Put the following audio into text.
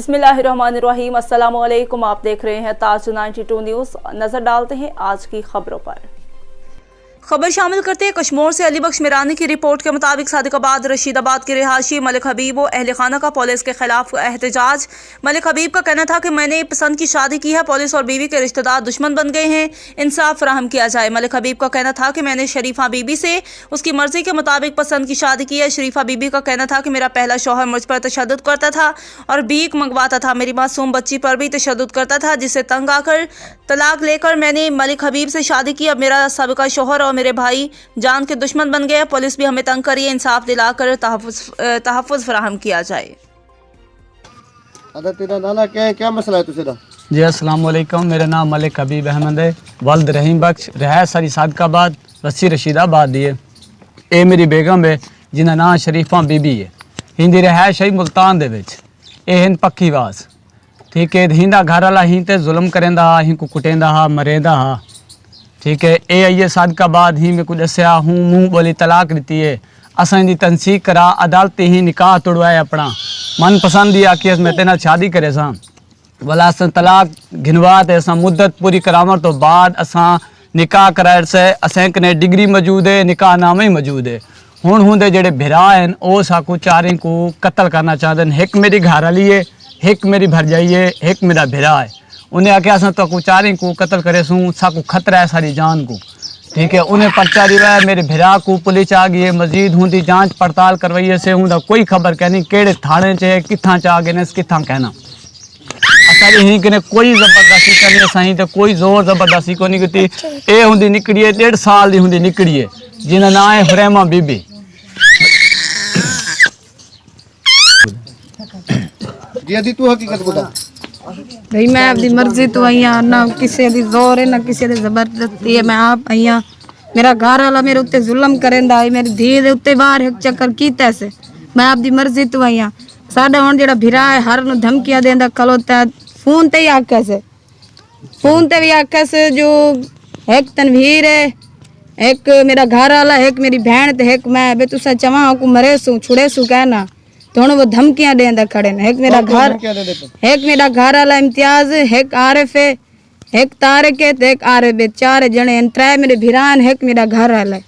बिस्मिल्लाहिर्रहमानिर्रहीम। अस्सलाम वालेकुम। आप देख रहे हैं ताज 92 न्यूज़। नजर डालते हैं आज की खबरों पर। खबर शामिल करते हैं कश्मीर से अली बख्श मिरानी की रिपोर्ट के मुताबिक सादिकाबाद रशीदाबाद के रिहायशी मलिक हबीब और अहल खाना का पुलिस के खिलाफ एहतजाज। मलिक हबीब का कहना था कि मैंने पसंद की शादी की है, पुलिस और बीवी के रिश्तेदार दुश्मन बन गए हैं, इंसाफ फराहम किया जाए। मलिक हबीब का कहना था कि मैंने शरीफा बीबी से उसकी मर्जी के मुताबिक पसंद की शादी की है। शरीफा बीबी का कहना था कि मेरा पहला शौहर मुझ पर तशद्दुद करता था और भीख मंगवाता था, मेरी मासूम बच्ची पर भी तशद्दुद करता था, जिससे तंग आकर तलाक लेकर मैंने मलिक हबीब से शादी की। अब मेरा साबिका शौहर और मेरे भाई जान के दुश्मन बन गए। पुलिस भी हमें तंग करिए, इंसाफ दिलाकर तहफ़्फ़ुज़ फराहम किया जाए। तेरा नाना क्या मसला है तुझे? जी अस्सलाम वालेकुम, मेरा नाम मलिक हबीब अहमद है, वल्द रहीम बख्श, रहा सारी सादिकाबाद रस्सी रशीदाबाद दी है। ये मेरी बेगम है जिन्हें नाम शरीफा बीबी है। हिंदी रहायश है मुल्तान दे विच। ये हिंद पक्की वास, ठीक है। हिंदा घर वाला ही ते जुल्म करेंदा हा, ही को कुटेंदा हा, मरेंदा हा, ठीक है। ये आइए सादिकाबाद ही में कुछ दसिया हूँ मुँह बोली तलाक दी है। असां दी तनसीक करा अदालत ही निकाह तोड़वाए अपना मन पसंद ही आखिए मैं तेना शादी करे सा भला अस तलाक घिनवा ते असां मुद्दत पूरी करावन तो बाद असां निकाह कराए से असें कने डिग्री मौजूद है, निकाह नामा ही मौजूद है। हुण हुंदे जेड़े भिरा हैं वो साकू चारें को कत्ल करना चाहते हैं। एक मेरी घर वाली है, एक मेरी भरजाई है, एक मेरा भिरा है। उन्हें आख्या असां तो चारें को कत्ल करे सूँ, साकू खतरा है सारी जान को, ठीक है। उन्हें पर्चा दिया है, मेरे भिरा को पुलिस आ गई है, मजीद हुंदी जांच पड़ताल करवाई से हुंदा कोई खबर कहनी केड़े थाने च कित्थां च आ गए कित्थां कहना। असां ही कने कोई जबरदस्ती करनी असां तो कोई जोर जबरदस्ती को नहीं की। ये हुंदी निकड़ी है 1.5 साल की हुंदी निकड़ी है जिन्हें नाम है हुरैमा बीबी। जी अदी तू हकीकत बता भाई, मैं अपनी मर्जी तो आई हाँ, ना किसी दी जोर है ना किसी दी जबरदस्ती है। मैं आप आई हाँ, मेरा घर वाला मेरे उत्ते जुल्म करेंदा है, मेरी धी दे उत्ते बाहर एक चक्कर कीता से मैं अपनी मर्जी तो आई हाँ। साडा हुण जेड़ा भिरा है हर नूं धमकियां देंदा खलोता फोन ते ही आखे से, फोन ते भी आखे से जो एक तनवीर है, एक मेरा घर वाला, एक मेरी बहन ते एक मैं बे तुसा चवा को मरे सू छुड़े सू कहना तो वो धमकियां देंदा खड़े ने। एक मेरा घर वाला इम्तियाज, एक आरिफ है, एक तारिक है, एक आरिफ है, 4 जने 3 मेरे भिरान, एक मेरा घर वाला है।